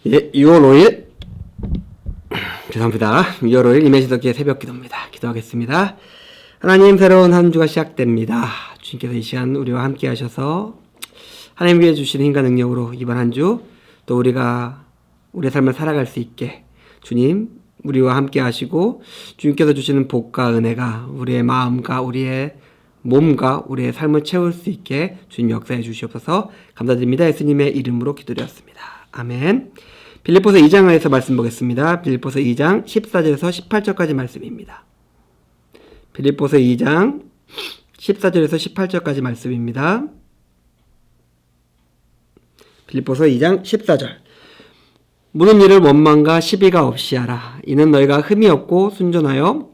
예, 6월 5일 죄송합니다. 6월 5일 임해지덕기의 새벽 기도입니다. 기도하겠습니다. 하나님, 새로운 한 주가 시작됩니다. 주님께서 이 시간 우리와 함께 하셔서 하나님께 주시는 힘과 능력으로 이번 한 주 또 우리가 우리의 삶을 살아갈 수 있게 주님 우리와 함께 하시고 주님께서 주시는 복과 은혜가 우리의 마음과 우리의 몸과 우리의 삶을 채울 수 있게 주님 역사해 주시옵소서. 감사드립니다. 예수님의 이름으로 기도드렸습니다. 아멘. 빌립보서 2장에서 말씀 보겠습니다. 빌립보서 2장 14절에서 18절까지 말씀입니다. 빌립보서 2장 14절에서 18절까지 말씀입니다. 빌립보서 2장 14절. 모든 일을 원망과 시비가 없이 하라. 이는 너희가 흠이 없고 순전하여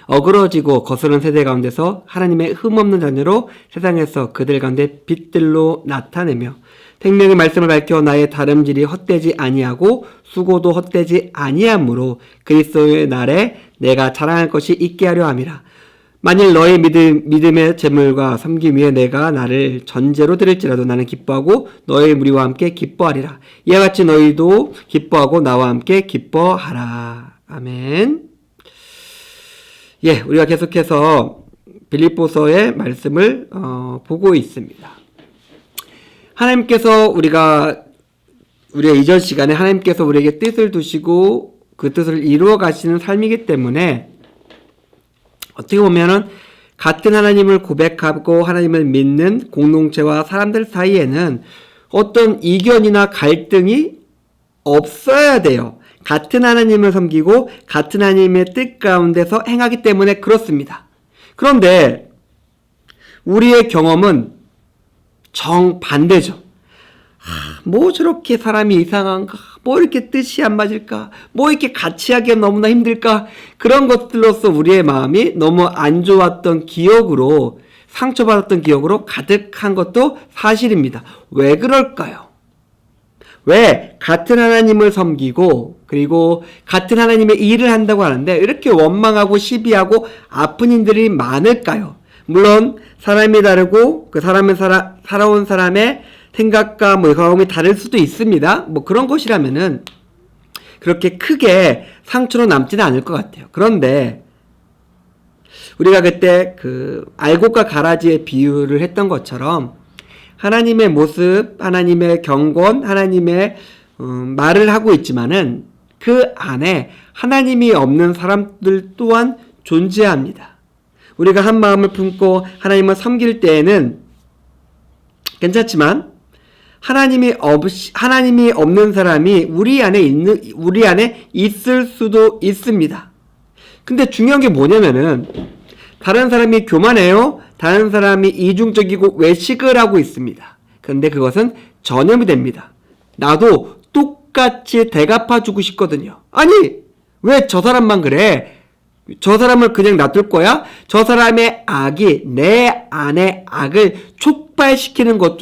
어그러지고 거스른 세대 가운데서 하나님의 흠없는 자녀로 세상에서 그들 가운데 빛들로 나타내며 생명의 말씀을 밝혀 나의 다름질이 헛되지 아니하고 수고도 헛되지 아니하므로 그리스도의 날에 내가 자랑할 것이 있게 하려 함이라. 만일 너의 믿음의 재물과 섬김 위에 내가 나를 전제로 드릴지라도 나는 기뻐하고 너의 무리와 함께 기뻐하리라. 이와 같이 너희도 기뻐하고 나와 함께 기뻐하라. 아멘. 예, 우리가 계속해서 빌립보서의 말씀을 보고 있습니다. 하나님께서 우리가 이전 시간에 하나님께서 우리에게 뜻을 두시고 그 뜻을 이루어 가시는 삶이기 때문에 어떻게 보면은 같은 하나님을 고백하고 하나님을 믿는 공동체와 사람들 사이에는 어떤 이견이나 갈등이 없어야 돼요. 같은 하나님을 섬기고 같은 하나님의 뜻 가운데서 행하기 때문에 그렇습니다. 그런데 우리의 경험은 정반대죠. 뭐 저렇게 사람이 이상한가? 뭐 이렇게 뜻이 안 맞을까? 뭐 이렇게 같이 하기가 너무나 힘들까? 그런 것들로서 우리의 마음이 너무 안 좋았던 기억으로, 상처받았던 기억으로 가득한 것도 사실입니다. 왜 그럴까요? 왜 같은 하나님을 섬기고 그리고 같은 하나님의 일을 한다고 하는데 이렇게 원망하고 시비하고 아픈 일들이 많을까요? 물론 사람이 다르고 그 사람을 살아온 사람의 생각과 경험이 다를 수도 있습니다. 그런 것이라면은 그렇게 크게 상처로 남지는 않을 것 같아요. 그런데 우리가 그때 알곡과 가라지의 비유를 했던 것처럼 하나님의 모습, 하나님의 경건, 하나님의 말을 하고 있지만은 그 안에 하나님이 없는 사람들 또한 존재합니다. 우리가 한 마음을 품고 하나님을 섬길 때에는 괜찮지만 하나님이 없는 사람이 우리 안에 있을 수도 있습니다. 근데 중요한 게 뭐냐면은 다른 사람이 교만해요. 다른 사람이 이중적이고 외식을 하고 있습니다. 그런데 그것은 전염이 됩니다. 나도 똑같이 대갚아주고 싶거든요. 아니, 왜 저 사람만 그래? 저 사람을 그냥 놔둘 거야? 저 사람의 악이 내 안의 악을 촉발시키는 것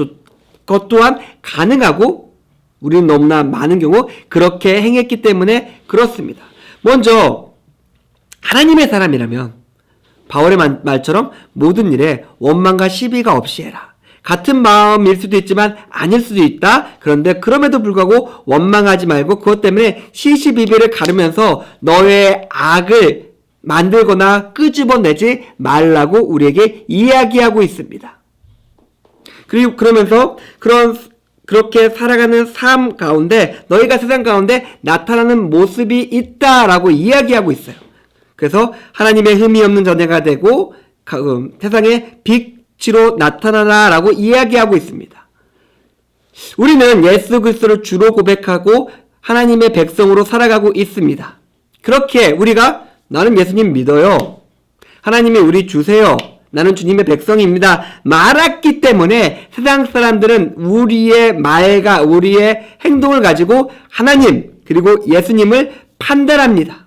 또한 가능하고 우리는 너무나 많은 경우 그렇게 행했기 때문에 그렇습니다. 먼저 하나님의 사람이라면 바울의 말처럼 모든 일에 원망과 시비가 없이 해라. 같은 마음일 수도 있지만 아닐 수도 있다. 그런데 그럼에도 불구하고 원망하지 말고 그것 때문에 시시비비를 가르면서 너의 악을 만들거나 끄집어내지 말라고 우리에게 이야기하고 있습니다. 그리고 그러면서 그렇게 살아가는 삶 가운데 너희가 세상 가운데 나타나는 모습이 있다라고 이야기하고 있어요. 그래서 하나님의 흠이 없는 자녀가 되고 세상에 빛으로 나타나라라고 이야기하고 있습니다. 우리는 예수 그리스도를 주로 고백하고 하나님의 백성으로 살아가고 있습니다. 그렇게 우리가 나는 예수님 믿어요. 하나님이 우리 주세요. 나는 주님의 백성입니다. 말했기 때문에 세상 사람들은 우리의 말과 우리의 행동을 가지고 하나님 그리고 예수님을 판단합니다.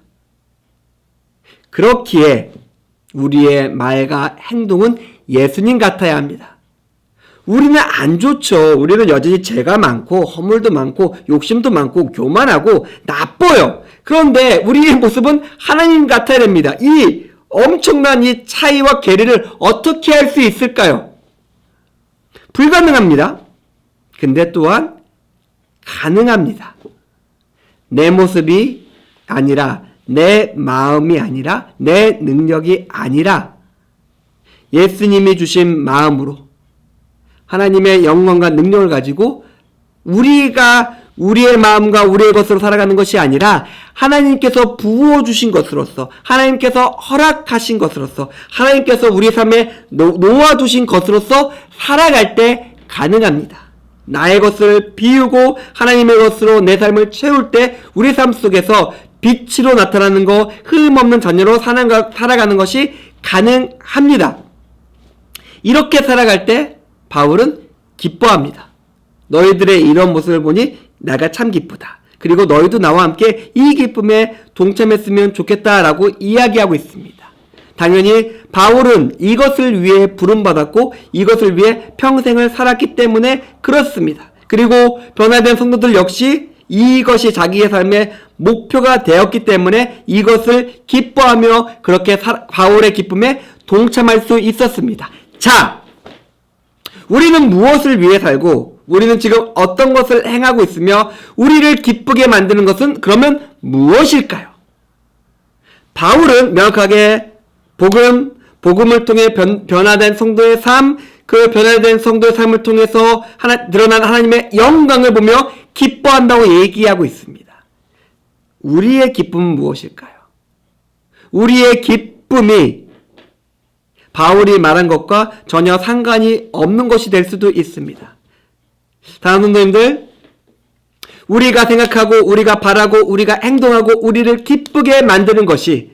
그렇기에 우리의 말과 행동은 예수님 같아야 합니다. 우리는 안 좋죠. 우리는 여전히 죄가 많고 허물도 많고 욕심도 많고 교만하고 나빠요. 그런데 우리의 모습은 하나님 같아야 됩니다. 이 엄청난 이 차이와 괴리를 어떻게 할 수 있을까요? 불가능합니다. 근데 또한 가능합니다. 내 모습이 아니라, 내 마음이 아니라, 내 능력이 아니라 예수님이 주신 마음으로 하나님의 영광과 능력을 가지고 우리가 우리의 마음과 우리의 것으로 살아가는 것이 아니라 하나님께서 부어주신 것으로서, 하나님께서 허락하신 것으로서, 하나님께서 우리 삶에 놓아두신 것으로서 살아갈 때 가능합니다. 나의 것을 비우고 하나님의 것으로 내 삶을 채울 때 우리 삶 속에서 빛으로 나타나는 것, 흠없는 자녀로 살아가는 것이 가능합니다. 이렇게 살아갈 때 바울은 기뻐합니다. 너희들의 이런 모습을 보니 내가 참 기쁘다. 그리고 너희도 나와 함께 이 기쁨에 동참했으면 좋겠다라고 이야기하고 있습니다. 당연히 바울은 이것을 위해 부름받았고 이것을 위해 평생을 살았기 때문에 그렇습니다. 그리고 변화된 성도들 역시 이것이 자기의 삶의 목표가 되었기 때문에 이것을 기뻐하며 그렇게 바울의 기쁨에 동참할 수 있었습니다. 자, 우리는 무엇을 위해 살고 우리는 지금 어떤 것을 행하고 있으며 우리를 기쁘게 만드는 것은 그러면 무엇일까요? 바울은 명확하게 복음을 통해 변화된 성도의 삶, 그 변화된 성도의 삶을 통해서 드러난 하나님의 영광을 보며 기뻐한다고 얘기하고 있습니다. 우리의 기쁨은 무엇일까요? 우리의 기쁨이 바울이 말한 것과 전혀 상관이 없는 것이 될 수도 있습니다. 다음 성도님들, 우리가 생각하고 우리가 바라고 우리가 행동하고 우리를 기쁘게 만드는 것이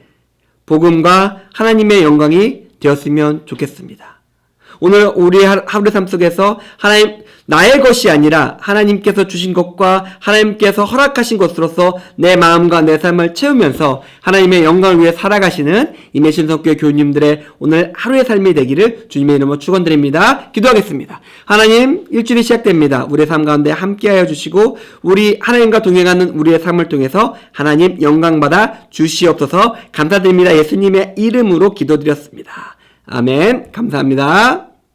복음과 하나님의 영광이 되었으면 좋겠습니다. 오늘 우리 하루의 삶 속에서 나의 것이 아니라 하나님께서 주신 것과 하나님께서 허락하신 것으로서 내 마음과 내 삶을 채우면서 하나님의 영광을 위해 살아가시는 임해신성교회 교우님들의 오늘 하루의 삶이 되기를 주님의 이름으로 축원드립니다. 기도하겠습니다. 하나님, 일주일이 시작됩니다. 우리의 삶 가운데 함께하여 주시고 우리 하나님과 동행하는 우리의 삶을 통해서 하나님 영광받아 주시옵소서. 감사드립니다. 예수님의 이름으로 기도드렸습니다. 아멘. 감사합니다.